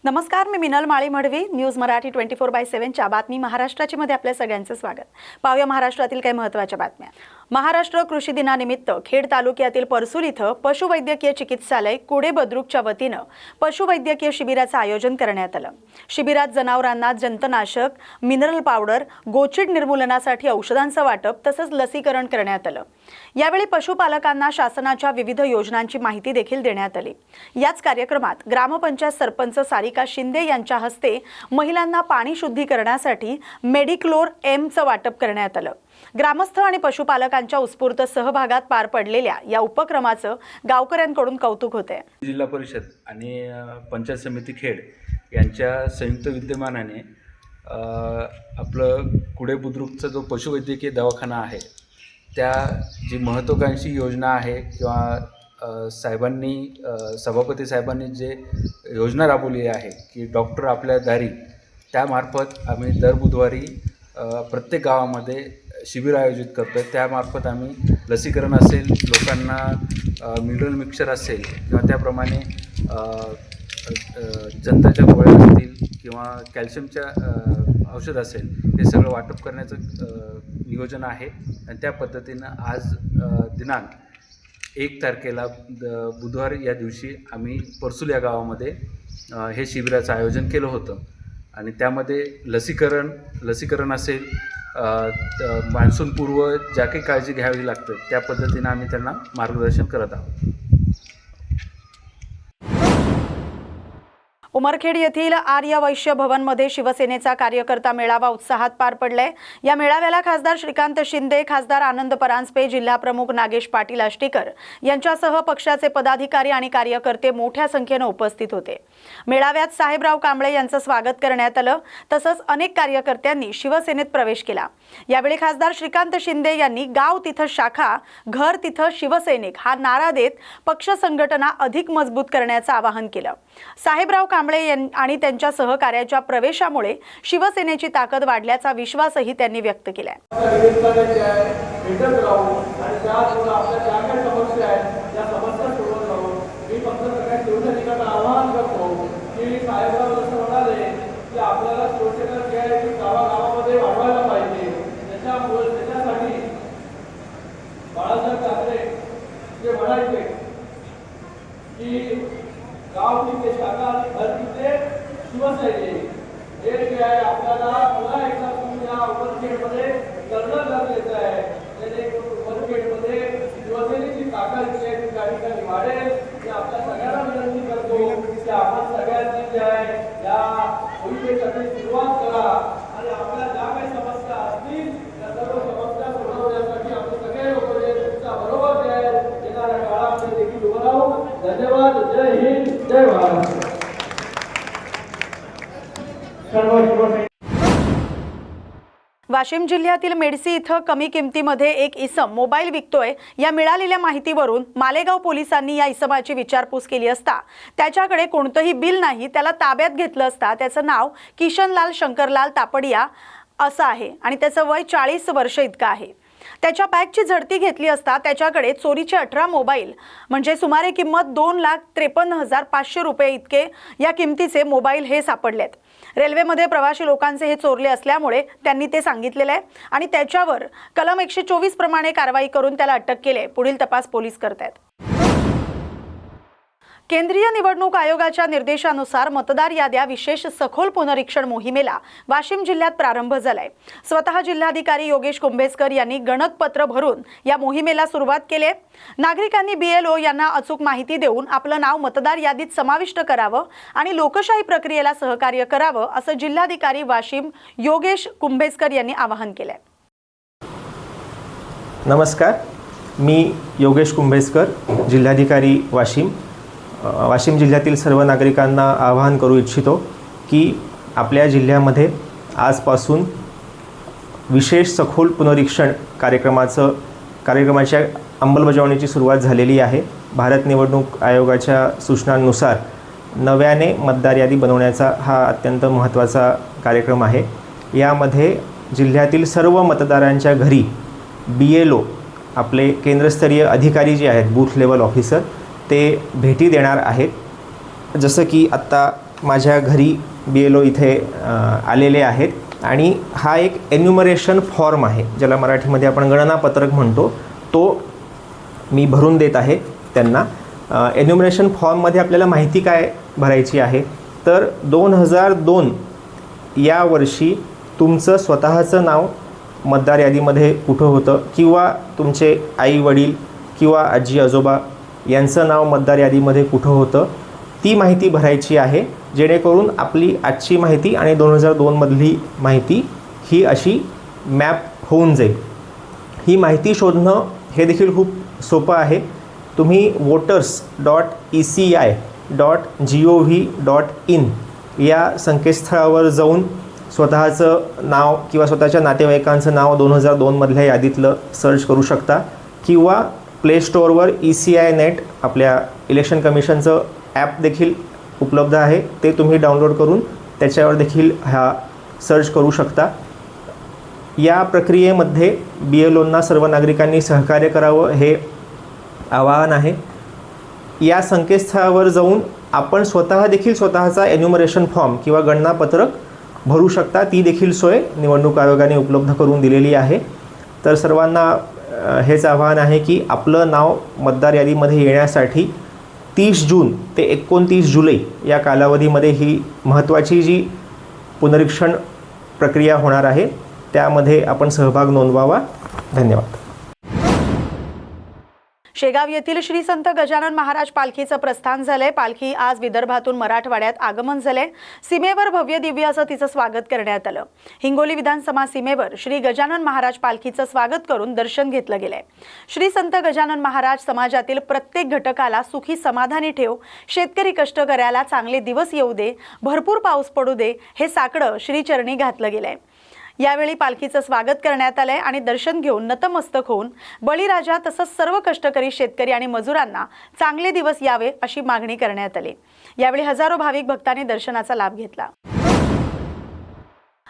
नमस्कार, मी मिनल माळी-मडवी. न्यूज मराठी 24/7 बातमी महाराष्ट्राची मध्ये आपल्या सगळ्यांचं स्वागत. पाहूया महाराष्ट्रातील काही महत्त्वाच्या बातम्या. महाराष्ट्र कृषी दिनानिमित्त खेड तालुक्यातील परसूल इथं पशुवैद्यकीय चिकित्सालय कुडे बुद्रुकच्या वतीनं पशुवैद्यकीय शिबिराचं आयोजन करण्यात आलं. शिबिरात जनावरांना जंतनाशक, मिनरल पावडर, गोचीड निर्मूलनासाठी औषधांचं वाटप तसंच लसीकरण करण्यात आलं. यावेळी पशुपालकांना शासनाच्या विविध योजनांची माहिती देखील देण्यात आली. याच कार्यक्रमात ग्रामपंचायत सरपंच सारिका शिंदे यांच्या हस्ते महिलांना पाणी शुद्धीकरणासाठी मेडिक्लोर एमचं वाटप करण्यात आलं. ग्रामस्थ आणि पशुपालकांच्या उत्स्फूर्त सहभागात पार पडलेल्या या उपक्रमाचं गावकऱ्यांकडून कौतुक होते. जिल्हा परिषद आणि पंचायत समिती खेड यांच्या संयुक्त विद्यमानाने आपलं कुडे बुद्रुकचा जो पशुवैद्यकीय दवाखाना आहे, त्या जी महत्त्वाकांक्षी योजना आहे किंवा सभापती साहेबांनी जे योजना राबवली आहे की डॉक्टर आपल्या दारी, त्यामार्फत आम्ही दर बुधवारी प्रत्येक गावामध्ये शिबिर आयोजित करतो. त्यामार्फत आम्ही लसीकरण असेल, लोकांना मिनरल मिक्सचर असेल किंवा त्याप्रमाणे जंताच्या गोळ्या असतील किंवा कॅल्शियमच्या औषध असेल, हे सगळं वाटप करण्याचं नियोजन आहे. आणि त्या पद्धतीनं आज दिनांक 1 तारखेला बुधवार या दिवशी आम्ही परसूल या गावामध्ये हे शिबिराचं आयोजन केलं होतं. आणि त्यामध्ये लसीकरण असेल, मान्सूनपूर्व ज्या काही काळजी घ्यावी लागते त्या पद्धतीनं आम्ही त्यांना मार्गदर्शन करत आहोत. उमरखेड येथील आर्य वैश्य भवनमध्ये शिवसेनेचा कार्यकर्ता मेळावा उत्साहात पार पडलाय. या मेळाव्याला खासदार श्रीकांत शिंदे, खासदार आनंद परांजपे, जिल्हा प्रमुख नागेश पाटील आष्टीकर यांच्यासह पक्षाचे पदाधिकारी आणि कार्यकर्ते मोठ्या संख्येने उपस्थित होते. मेळाव्यात साहेबराव कांबळे यांचं स्वागत करण्यात आलं. तसंच अनेक कार्यकर्त्यांनी शिवसेनेत प्रवेश केला. यावेळी खासदार श्रीकांत शिंदे यांनी गाव तिथं शाखा, घर तिथं शिवसैनिक हा नारा देत पक्ष संघटना अधिक मजबूत करण्याचं आवाहन केलं. साहेबराव कांबळे आणि त्यांच्या सहकार्याच्या प्रवेशामुळे शिवसेनेची ताकद वाढल्याचा विश्वासही त्यांनी व्यक्त केलाय. गाव तिथे शाखा आणि घर तिथे शिवसैनिक, हे जे आहे आपल्याला पुन्हा एकदा तुम्ही या उमरखेडमध्ये करणं गरजेचं आहे. जेणेकरून उमरखेडमध्ये शिवसेनेची ताकद जी आहे ती काही ठिकाणी वाढेल. मी आपल्या सगळ्यांना विनंती करतो की आपण सगळ्यांनी जे आहे या मोहिमेसाठी सुरुवात करा आणि आपल्या ज्या काही समस्या असतील त्या सर्व समस्या सोडवण्यासाठी आपण सगळे लोक जे तुमच्या बरोबर जे आहे येणाऱ्या काळामध्ये देखील उभं राहू. धन्यवाद. जय हिंद, जय भारत. वाशिम जिल्ह्यातील मेडसी इथं कमी किमतीमध्ये एक इसम मोबाईल विकतोय या मिळालेल्या माहितीवरून मालेगाव पोलिसांनी या इसमाची विचारपूस केली असता त्याच्याकडे कोणतंही बिल नाही. त्याला ताब्यात घेतलं असता त्याचं नाव किशनलाल शंकरलाल तापडिया असं आहे आणि त्याचं वय 40 वर्ष इतकं आहे. त्याच्या बॅगची झडती घेतली असता त्याच्याकडे चोरीचे 18 मोबाईल म्हणजे सुमारे किंमत 2,53,500 रुपये इतके या किमतीचे मोबाईल हे सापडलेत. रेल्वेमध्ये प्रवासी लोकांचे हे चोरले असल्यामुळे त्यांनी ते सांगितलेले आहे आणि त्याच्यावर कलम 124 प्रमाणे कारवाई करून त्याला अटक केली. पुढील तपास पोलीस करतायत. केंद्रीय निवडणूक आयोगाच्या निर्देशानुसार मतदार याद्या विशेष सखोल पुनरीक्षण मोहिमेला वाशिम जिल्ह्यात प्रारंभ झालाय. स्वतः जिल्हाधिकारी योगेश कुंभेजकर यांनी गणकपत्र भरून या मोहिमेला सुरुवात केली. नागरिकांनी BLO यांना अचूक माहिती देऊन आपलं नाव मतदार यादीत समाविष्ट करावं आणि लोकशाही प्रक्रियेला सहकार्य करावं असं जिल्हाधिकारी वाशिम योगेश कुंभेजकर यांनी आवाहन केलंय. नमस्कार, मी योगेश कुंभेजकर, जिल्हाधिकारी वाशिम जिल्ह्यातील सर्व नागरिकांना आवाहन करू इच्छितो की आपल्या जिल्ह्यामध्ये आजपासून विशेष सखोल पुनरीक्षण कार्यक्रमाच्या अंमलबजावणीची सुरुवात झालेली आहे. भारत निवडणूक आयोगाच्या सूचनांनुसार नव्याने मतदार यादी बनवण्याचा हा अत्यंत महत्त्वाचा कार्यक्रम आहे. यामध्ये जिल्ह्यातील सर्व मतदारांच्या घरी BLO आपले केंद्रस्तरीय अधिकारी जे आहेत, बूथ लेवल ऑफिसर, ते भेटी देणार आहेत. जसं की आत्ता माझ्या घरी BLO इथे आलेले आहेत आणि हा एक एन्युमरेशन फॉर्म आहे, ज्याला मराठीमध्ये आपण गणनापत्रक म्हणतो, तो मी भरून देत आहे त्यांना. एन्युमरेशन फॉर्ममध्ये आपल्याला माहिती काय भरायची आहे तर 2002 या वर्षी तुमचं स्वतःचं नाव मतदार यादीमध्ये कुठं होतं किंवा तुमचे आई वडील किंवा आजी आजोबा यांचं नाव मतदार यादीमध्ये कुठं होतं ती माहिती भरायची आहे, जेणेकरून आपली आजची माहिती आणि 2002मधली माहिती ही अशी मॅप होऊन जाईल. ही माहिती शोधणं हे देखील खूप सोपं आहे. तुम्ही voters.eci.gov.in या संकेतस्थळावर जाऊन स्वतःचं नाव किंवा स्वतःच्या नातेवाईकांचं नाव 2002मधल्या यादीतलं सर्च करू शकता किंवा प्ले स्टोअरवर ECI नेट आपल्या इलेक्शन कमिशनचं ॲप देखील उपलब्ध आहे, ते तुम्ही डाउनलोड करून त्याच्यावर देखील हा सर्च करू शकता. या प्रक्रियेमध्ये BLOंना सर्व नागरिकांनी सहकार्य करावं हे आवाहन आहे. या संकेतस्थळावर जाऊन आपण स्वतः देखील स्वतःचा एन्युमरेशन फॉर्म किंवा गणनापत्रक भरू शकता. ती देखील सोय निवडणूक आयोगाने उपलब्ध करून दिलेली आहे. तर सर्वांना हेच आवाहन आहे की आपलं नाव मतदार यादीमध्ये येण्यासाठी 30 जून ते 29 जुलै या कालावधीमध्ये ही महत्त्वाची जी पुनरीक्षण प्रक्रिया होणार आहे त्यामध्ये आपण सहभाग नोंदवावा. धन्यवाद. शेगाव येथील श्री संत गजानन महाराज पालखीचं प्रस्थान झालंय. पालखी आज विदर्भातून मराठवाड्यात आगमन झाले. सीमेवर भव्य दिव्य असं तिचं स्वागत करण्यात आलं. हिंगोली विधानसभा सीमेवर श्री गजानन महाराज पालखीचं स्वागत करून दर्शन घेतलं गेलंय. श्री संत गजानन महाराज समाजातील प्रत्येक घटकाला सुखी समाधानी ठेव, शेतकरी कष्टकऱ्याला चांगले दिवस येऊ दे, भरपूर पाऊस पडू दे हे साकडं श्रीचरणी घातलं गेलंय. यावेळी पालखीचं स्वागत करण्यात आलंय आणि दर्शन घेऊन नतमस्तक होऊन बळीराजा तसंच सर्व कष्टकरी शेतकरी आणि मजुरांना चांगले दिवस यावे अशी मागणी करण्यात आली. यावेळी हजारो भाविक भक्तांनी दर्शनाचा लाभ घेतला.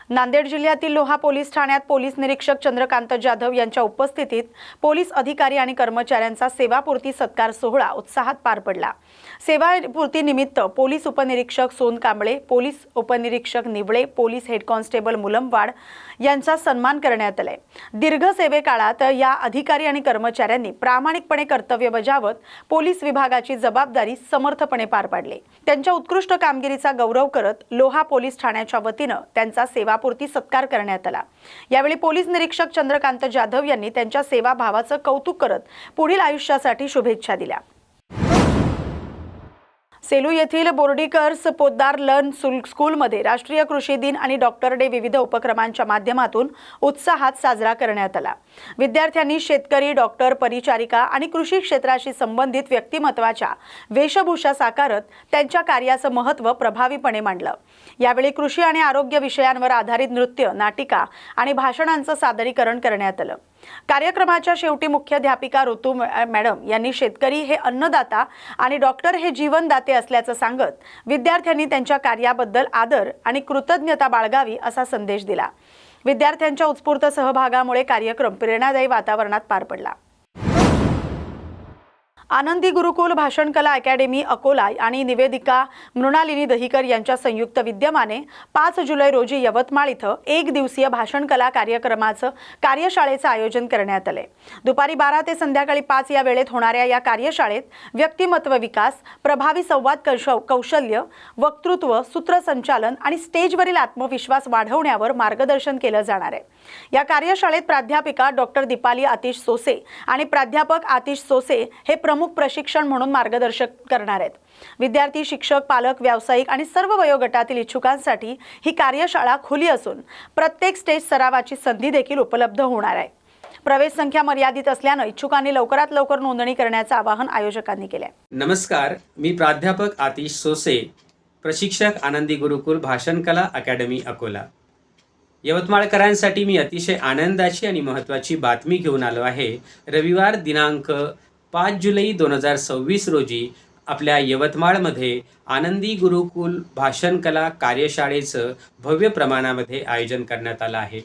नांदेड जिल्ह्यातील लोहा पोलीस ठाण्यात पोलीस निरीक्षक चंद्रकांत जाधव यांच्या उपस्थितीत पोलीस अधिकारी आणि कर्मचाऱ्यांचा सेवापूर्ती सत्कार सोहळा उत्साहात पार पडला. सेवापूर्ती निमित्त पोलीस उपनिरीक्षक सोन कांबळे, पोलीस उपनिरीक्षक निवळे, पोलीस हेड कॉन्स्टेबल मुलमवाड यांचा सन्मान करण्यात आलाय. दीर्घ सेवेकाळात या अधिकारी आणि कर्मचाऱ्यांनी प्रामाणिकपणे कर्तव्य बजावत पोलीस विभागाची जबाबदारी समर्थपणे पार पाडली. त्यांच्या उत्कृष्ट कामगिरीचा गौरव करत लोहा पोलीस ठाण्याच्या वतीनं त्यांचा सेवापूर्ती सत्कार करण्यात आला. यावेळी पोलीस निरीक्षक चंद्रकांत जाधव यांनी त्यांच्या सेवाभावाचं कौतुक करत पुढील आयुष्यासाठी शुभेच्छा दिल्या. सेलू येथील बोर्डीकर्स पोद्दार लर्न स्कूलमध्ये राष्ट्रीय कृषी दिन आणि डॉक्टर डे विविध उपक्रमांच्या माध्यमातून उत्साहात साजरा करण्यात आला. विद्यार्थ्यांनी शेतकरी, डॉक्टर, परिचारिका आणि कृषी क्षेत्राशी संबंधित व्यक्तिमत्वाच्या वेशभूषा साकारत त्यांच्या कार्याचं महत्त्व प्रभावीपणे मांडलं. यावेळी कृषी आणि आरोग्य विषयांवर आधारित नृत्य, नाटिका आणि भाषणांचं सादरीकरण करण्यात आलं. कार्यक्रमाच्या शेवटी मुख्याध्यापिका ऋतू मॅडम यांनी शेतकरी हे अन्नदाता आणि डॉक्टर हे जीवनदाते असल्याचं सांगत विद्यार्थ्यांनी त्यांच्या कार्याबद्दल आदर आणि कृतज्ञता बाळगावी असा संदेश दिला. विद्यार्थ्यांच्या उत्स्फूर्त सहभागामुळे कार्यक्रम प्रेरणादायी वातावरणात पार पडला. आनंदी गुरुकुल भाषण कला अकॅडमी अकोला आणि निवेदिका मृणालिनी दहिकर यांच्या संयुक्त विद्यमाने 5 जुलै रोजी यवतमाळ इथं एक दिवसीय भाषण कला कार्यक्रमाचं कार्यशाळेचं आयोजन करण्यात आले. दुपारी 12 ते संध्याकाळी 5 या वेळेत होणाऱ्या या कार्यशाळेत व्यक्तिमत्व विकास, प्रभावी संवाद कौशल्य, वक्तृत्व, सूत्रसंचालन आणि स्टेजवरील आत्मविश्वास वाढवण्यावर मार्गदर्शन केलं जाणार आहे. या कार्यशाळेत प्राध्यापिका डॉक्टर दीपाली आतिश सोसे आणि प्राध्यापक आतिश सोसे हे प्रमुख प्रशिक्षण म्हणून मार्गदर्शक करणार आहेत. विद्यार्थी, शिक्षक, पालक, व्यावसायिक आणि सर्व वयोगटातील इच्छुकांसाठी ही कार्यशाळा खुली असून प्रत्येक स्टेज सरावाची संधी देखील उपलब्ध होणार आहे. प्रवेश संख्या मर्यादित असल्याने इच्छुकांनी लवकरात लवकर नोंदणी करण्याचं आवाहन आयोजकांनी केले. नमस्कार, मी प्राध्यापक आतिश सोसे, प्रशिक्षक आनंदी गुरुकुल भाषण कला अकॅडमी अकोला. यवतमाळकरांसाठी मी अतिशय आनंदाची आणि महत्त्वाची बातमी घेऊन आलो आहे. रविवार दिनांक 5 जुलै 2026 रोजी आपल्या यवतमाळमध्ये आनंदी गुरुकुल भाषण कला कार्यशाळेचं भव्य प्रमाणामध्ये आयोजन करण्यात आलं आहे.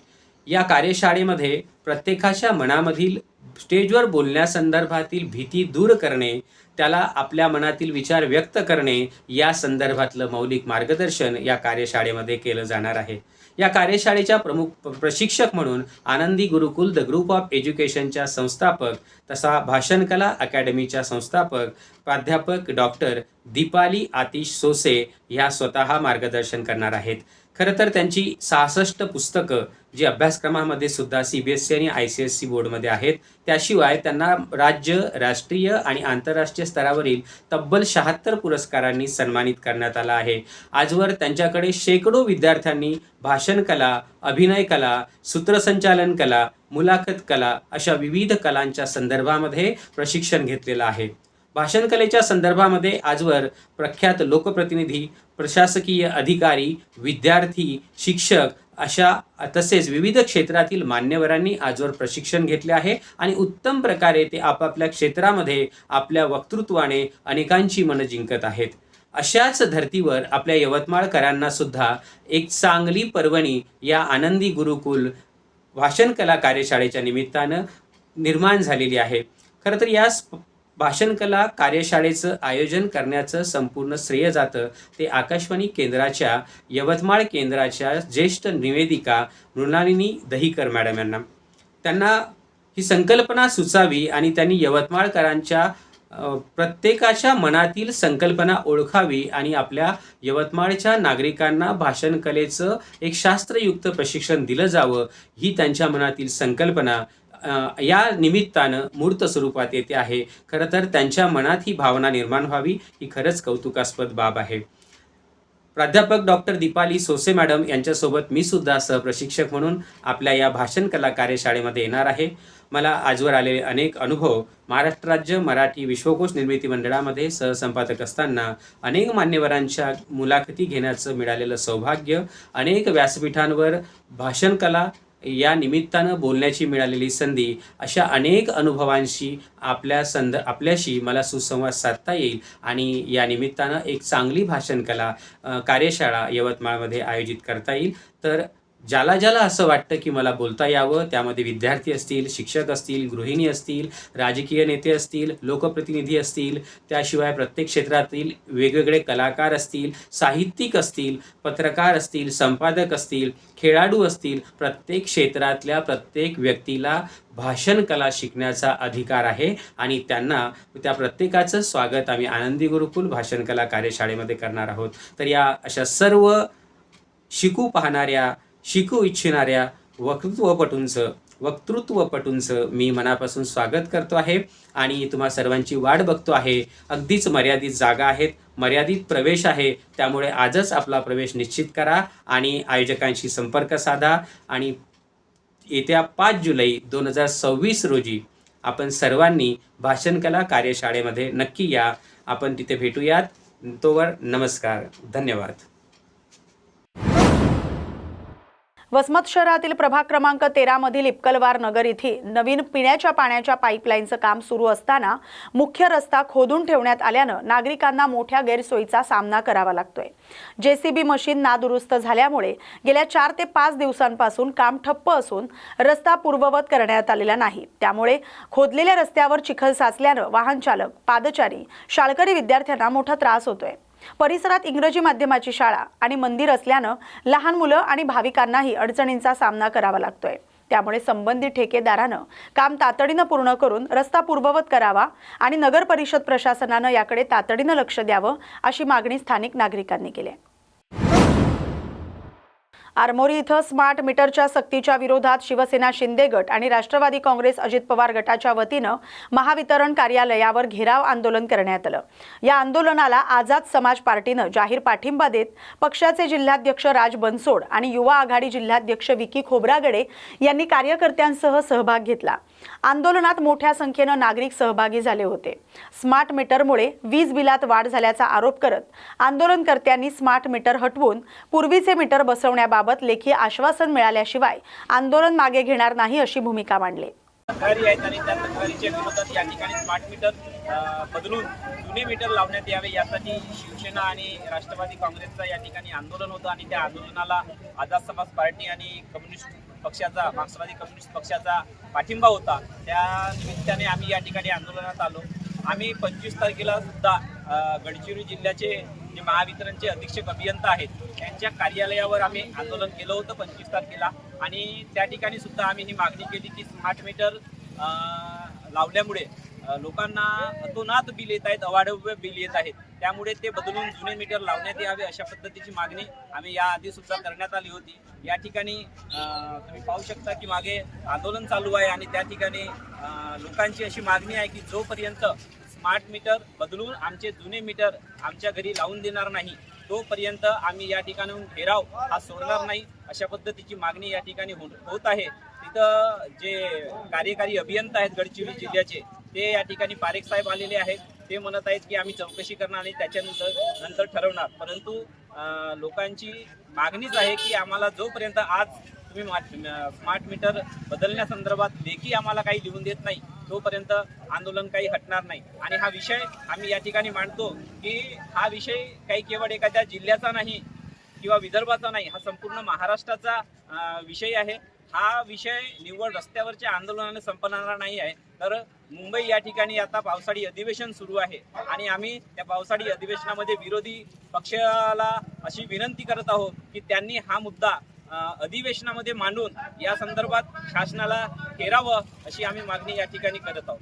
या कार्यशाळेमध्ये प्रत्येकाच्या मनामधील स्टेजवर बोलण्यासंदर्भातील भीती दूर करणे त्याला आपल्या मनातील विचार व्यक्त करणे या संदर्भातलं मौलिक मार्गदर्शन या कार्यशाळेमध्ये केलं जाणार आहे. या कार्यशाळेच्या प्रमुख प्रशिक्षक म्हणून आनंदी गुरुकुल द ग्रुप ऑफ एज्युकेशनच्या संस्थापक तसा भाषण कला अकॅडमीच्या संस्थापक प्राध्यापक डॉक्टर दीपाली आतिश सोसे ह्या स्वतः मार्गदर्शन करणार आहेत. खरं तर त्यांची 66 पुस्तकं जी अभ्यासक्रमामध्ये सुद्धा CBSE आणि ICSE बोर्डमध्ये आहेत. त्याशिवाय त्यांना राज्य, राष्ट्रीय आणि आंतरराष्ट्रीय स्तरावरील तब्बल 76 पुरस्कारांनी सन्मानित करण्यात आलं आहे. आजवर त्यांच्याकडे शेकडो विद्यार्थ्यांनी भाषण कला, अभिनय कला, सूत्रसंचालन कला, मुलाखत कला अशा विविध कलांच्या संदर्भामध्ये प्रशिक्षण घेतलेलं आहे. भाषण कलेच्या संदर्भामध्ये आजवर प्रख्यात लोकप्रतिनिधी, प्रशासकीय अधिकारी, विद्यार्थी, शिक्षक अशा तसेच विविध क्षेत्रातील मान्यवरांनी आजवर प्रशिक्षण घेतले आहे आणि उत्तम प्रकारे ते आपापल्या क्षेत्रामध्ये आपल्या वक्तृत्वाने अनेकांची मनं जिंकत आहेत. अशाच धर्तीवर आपल्या यवतमाळकरांना सुद्धा एक चांगली पर्वणी या आनंदी गुरुकुल भाषण कला कार्यशाळेच्या निमित्तानं निर्माण झालेली आहे. खरं तर या भाषण कला कार्यशाळेचं आयोजन करण्याचं संपूर्ण श्रेय जातं ते आकाशवाणी केंद्राच्या यवतमाळ केंद्राच्या ज्येष्ठ निवेदिका मृणालिनी दहिकर मॅडम यांना. त्यांना ही संकल्पना सुचावी आणि त्यांनी यवतमाळकरांच्या प्रत्येकाच्या मनातील संकल्पना ओळखावी आणि आपल्या यवतमाळच्या नागरिकांना भाषण कलेचं एक शास्त्रयुक्त प्रशिक्षण दिलं जावं ही त्यांच्या मनातील संकल्पना या निमित्तानं मूर्त स्वरूपात येते आहे. खरं तर त्यांच्या मनात ही भावना निर्माण व्हावी ही खरंच कौतुकास्पद बाब आहे. प्राध्यापक डॉक्टर दीपाली सोसे मॅडम यांच्यासोबत मी सुद्धा सहप्रशिक्षक म्हणून आपल्या या भाषण कला कार्यशाळेमध्ये येणार आहे. मला आजवर आलेले अनेक अनुभव महाराष्ट्र राज्य मराठी विश्वकोश निर्मिती मंडळामध्ये सहसंपादक असताना अनेक मान्यवरांच्या मुलाखती घेण्याचं मिळालेलं सौभाग्य, अनेक व्यासपीठांवर भाषण कला या निमित्तानं बोलण्याची मिळालेली संधी अशा अनेक अनुभवांशी आपल्याशी मला सुसंवाद साधता येईल आणि या निमित्तानं एक चांगली भाषण कला कार्यशाळा यवतमाळमध्ये आयोजित करता येईल. तर ज्याला ज्याला असं वाटतं की मला बोलता यावं, त्यामध्ये विद्यार्थी असतील, शिक्षक असतील, गृहिणी असतील, राजकीय नेते असतील, लोकप्रतिनिधी असतील, त्याशिवाय प्रत्येक क्षेत्रातील वेगवेगळे कलाकार असतील, साहित्यिक असतील, पत्रकार असतील, संपादक असतील, खेळाडू असतील, प्रत्येक क्षेत्रातल्या प्रत्येक व्यक्तीला भाषण कला शिकण्याचा अधिकार आहे आणि त्यांना त्या प्रत्येकाचं स्वागत आम्ही आनंदी गुरुकुल भाषण कला कार्यशाळेमध्ये करणार आहोत. तर या अशा सर्व शिकू पाहणाऱ्या, शिकू इच्छिणाऱ्या वक्तृत्वपटूंचं मी मनापासून स्वागत करतो आहे आणि तुम्हा सर्वांची वाट बघतो आहे. अगदीच मर्यादित जागा आहेत, मर्यादित प्रवेश आहे, त्यामुळे आजच आपला प्रवेश निश्चित करा आणि आयोजकांशी संपर्क साधा आणि येत्या 5 जुलै 2026 रोजी आपण सर्वांनी भाषण कला कार्यशाळेमध्ये नक्की या. आपण तिथे भेटूयात. तोवर नमस्कार, धन्यवाद. वसमत शहरातील प्रभाग क्रमांक 13 मधील इपकलवार नगर येथे नवीन पिण्याच्या पाण्याच्या पाईपलाईनचं काम सुरू असताना मुख्य रस्ता खोदून ठेवण्यात आल्यानं नागरिकांना मोठ्या गैरसोयीचा सामना करावा लागतोय. JCB मशीन नादुरुस्त झाल्यामुळे गेल्या 4 ते 5 दिवसांपासून काम ठप्प असून रस्ता पूर्ववत करण्यात आलेला नाही. त्यामुळे खोदलेल्या रस्त्यावर चिखल साचल्यानं वाहन चालक, पादचारी, शाळकरी विद्यार्थ्यांना मोठा त्रास होतोय. परिसरात इंग्रजी माध्यमाची शाळा आणि मंदिर असल्यानं लहान मुलं आणि भाविकांनाही अडचणींचा सामना करावा लागतोय. त्यामुळे संबंधित ठेकेदारानं काम तातडीनं पूर्ण करून रस्ता पूर्ववत करावा आणि नगर परिषद प्रशासनानं याकडे तातडीनं लक्ष द्यावं अशी मागणी स्थानिक नागरिकांनी केली आहे. आरमोरी इथं स्मार्ट मीटरच्या सक्तीच्या विरोधात शिवसेना शिंदे गट आणि राष्ट्रवादी काँग्रेस अजित पवार गटाच्या वतीनं महावितरण कार्यालयावर घेराव आंदोलन करण्यात आलं. या आंदोलनाला आझाद समाज पार्टीनं जाहीर पाठिंबा देत पक्षाचे जिल्हाध्यक्ष राज बनसोड आणि युवा आघाडी जिल्हाध्यक्ष विकी खोब्रागडे यांनी कार्यकर्त्यांसह सहभाग घेतला. आंदोलनात मोठ्या संख्येनं नागरिक सहभागी झाले होते. स्मार्ट मीटरमुळे वीज बिलात वाढ झाल्याचा आरोप करत आंदोलनकर्त्यांनी स्मार्ट मीटर हटवून पूर्वीचे मीटर बसवण्याबाबत लेखी आश्वासन मिळाल्याशिवाय आंदोलन मागे घेणार नाही अशी भूमिका मांडली. तक्रारी आहेत आणि त्या तक्रारीच्या विरोधात या ठिकाणी स्मार्ट मीटर बदलून जुने मीटर लावण्यात यावे यासाठी शिवसेना आणि राष्ट्रवादी काँग्रेसचं या ठिकाणी आंदोलन होतं आणि त्या आंदोलनाला आझाद समाज पार्टी आणि कम्युनिस्ट पक्षाचा, मार्क्सवादी कम्युनिस्ट पक्षाचा पाठिंबा होता. त्या निमित्ताने आम्ही या ठिकाणी आंदोलनात आलो. आम्ही 25 तारखेला सुद्धा गडचिरोली जिल्ह्याचे जे महावितरणचे अधीक्षक अभियंता आहेत त्यांच्या कार्यालयावर आम्ही आंदोलन केलं होतं 25 तारखेला आणि त्या ठिकाणी सुद्धा आम्ही ही मागणी केली की स्मार्ट मीटर लावल्यामुळे लोकांना अतोनात बिल येत आहेत, अवाढव्य बिल येत आहेत, त्यामुळे ते बदलून जुने मीटर लावण्यात यावे अशा पद्धतीची मागणी आम्ही याआधी सुद्धा करण्यात आली होती. या ठिकाणी तुम्ही पाहू शकता की मागे आंदोलन चालू आहे आणि त्या ठिकाणी लोकांची अशी मागणी आहे की जोपर्यंत स्मार्ट मीटर बदलून आमचे जुने मीटर आमच्या घरी लावून देणार नाही तोपर्यंत आम्ही या ठिकाणाहून घेराव हा सोडणार नाही अशा पद्धतीची मागणी या ठिकाणी होत आहे. तिथं जे कार्यकारी अभियंता आहेत गडचिरोली जिल्ह्याचे ते या ठिकाणी पारेख साहेब आलेले आहेत. ते म्हणत आहेत की आम्ही चौकशी करणार आणि त्याच्यानंतर ठरवणार. परंतु लोकांची मागणीच आहे की आम्हाला जोपर्यंत आज तुम्ही स्मार्ट मीटर बदलण्यासंदर्भात लेखी आम्हाला काही लिहून देत नाही तोपर्यंत आंदोलन काही हटणार नाही. आणि हा विषय आम्ही या ठिकाणी मांडतो की हा विषय काही केवळ एखाद्या जिल्ह्याचा नाही किंवा विदर्भाचा नाही, हा संपूर्ण महाराष्ट्राचा विषय आहे. हा विषय निव्वळ रस्त्यावरच्या आंदोलनाने संपणारा नाही आहे, तर मुंबई या ठिकाणी आता पावसाळी अधिवेशन सुरू आहे आणि आम्ही त्या पावसाळी अधिवेशनामध्ये विरोधी पक्षाला अशी विनंती करत आहोत की त्यांनी हा मुद्दा अधिवेशनामध्ये मांडून या संदर्भात शासनाला ठेरावं अशी आम्ही मागणी या ठिकाणी करत आहोत.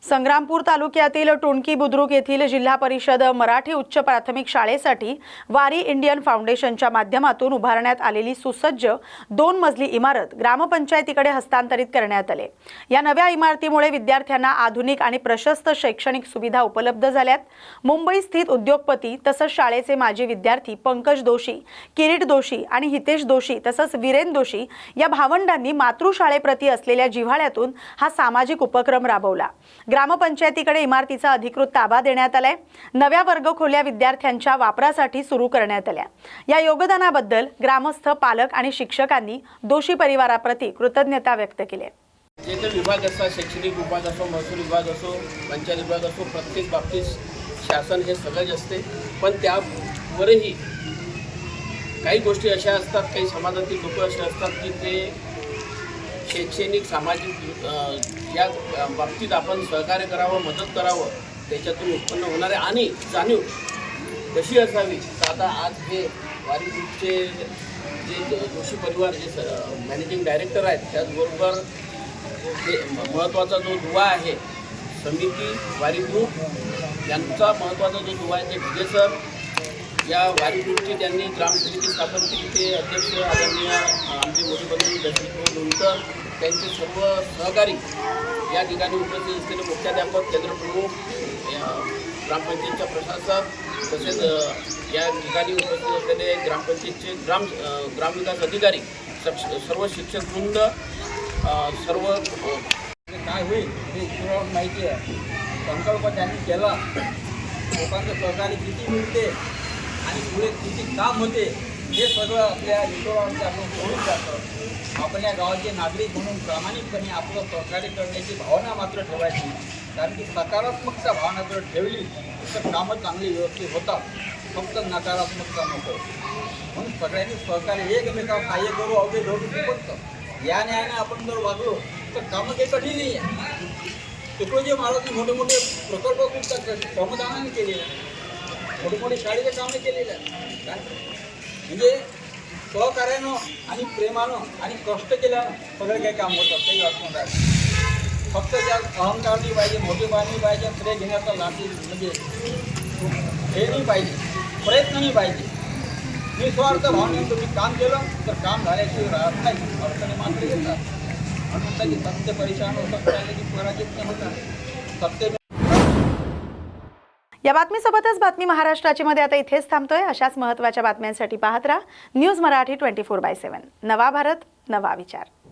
संग्रामपूर तालुक्यातील टुणकी बुद्रुक येथील जिल्हा परिषद मराठी उच्च प्राथमिक शाळेसाठी वारी इंडियन फाउंडेशनच्या माध्यमातून उभारण्यात आलेली सुसज्ज 2 मजली इमारत ग्रामपंचायतीकडे हस्तांतरित करण्यात आली. या नव्या इमारतीमुळे विद्यार्थ्यांना आधुनिक आणि प्रशस्त शैक्षणिक सुविधा उपलब्ध झाल्यात. मुंबई स्थित उद्योगपती तसंच शाळेचे माजी विद्यार्थी पंकज दोशी, किरीट दोशी आणि हितेश दोशी तसंच वीरेन दोशी या भावंडांनी मातृशाळेप्रती असलेल्या जिव्हाळ्यातून हा सामाजिक उपक्रम राबवला. ग्रामपंचायतीकडे इमारतीचा अधिकृत ताबा देण्यात आलाय. नव्या वर्गखोल्या विद्यार्थ्यांच्या वापरासाठी सुरू करण्यात आल्या. या योगदानाबद्दल ग्रामस्थ, पालक आणि शिक्षकांनी दोषी परिवाराप्रती कृतज्ञता व्यक्त केली. जे काही विभाग असतात, शैक्षणिक विभाग असो, महसूल विभाग असो, पंचायत विभाग असो, प्रत्येक बाबतीत शासन हे सगळं असते. पण त्यावरही काही गोष्टी अशा असतात, काही समाजातील लोक असे असतात की ते शैक्षणिक, सामाजिक या बाबतीत आपण सहकार्य करावं, मदत करावं, त्याच्यातून उत्पन्न होणारे आणि जाणीव कशी असावी. तर आता आज हे वारी ग्रुपचे जे दोषी परिवार जे मॅनेजिंग डायरेक्टर आहेत, त्याचबरोबर जे महत्त्वाचा जो दुवा आहे समिती वारी ग्रुप यांचा महत्त्वाचा जो दुवा आहे ते भिगे सर, या वारी ग्रुपची त्यांनी ग्रामसमिती स्थापन केली. ते अध्यक्ष आदरणीय आमचे मोठे बंधू दशरथ लोणकर, त्यांचे सर्व सहकारी या ठिकाणी उपस्थित असलेले मुख्याध्यापक, केंद्रप्रमुख, ग्रामपंचायतच्या प्रशासक तसेच या ठिकाणी उपस्थित असलेले ग्रामपंचायतचे ग्रामविकास अधिकारी, सर्व शिक्षकवृंद, सर्व काय होईल हे ईश्वरावर माहिती आहे. संकल्प त्यांनी केला, लोकांचं सहकार्य किती मिळते आणि पुढे किती काम होते हे सगळं आपल्या ईश्वरावरती आपण सोडून जातं. आपण या गावाचे नागरिक म्हणून प्रामाणिकपणे आपलं सहकार्य करण्याची भावना मात्र ठेवायची. कारण की सकारात्मकता भावना जर ठेवली तर कामं चांगली व्यवस्थित होतात, फक्त नकारात्मकता नको. म्हणून सगळ्यांनी सहकार्य एकमेकावर सहाय्य करू, अवघे धरून फक्त या न्यायाने आपण जर वागलो तर कामं काही कठीण नाही आहे. तिकडे जे महाराजांनी मोठे मोठे प्रकल्प खूप श्रमदानाने केलेले आहेत, मोठे मोठे शाळेचे कामे केलेले आहेत. म्हणजे सहकार्यानं आणि प्रेमानं आणि कष्ट केल्यानं सगळं काही काम होतं, काही असणार आहे. फक्त त्यात अहंकार नाही पाहिजे, मोठेपणा नाही पाहिजे, श्रेय घेण्याचा लाठी म्हणजे हे नाही पाहिजे, प्रयत्न नाही पाहिजे. निस्वार्थ भावनेनं तुम्ही काम केलं तर काम झाल्याशिवाय राहत नाही, अडचणी मात्र येतात. म्हणून की सत्य परेशान होतं, कळालं की पराजित न होता सत्य. या बातमीसोबतच बातमी महाराष्ट्राची मध्ये आता इथेच थांबतोय. अशाच महत्त्वाच्या बातम्यांसाठी पाहत राहा न्यूज मराठी 24/7. नवा भारत, नवा विचार.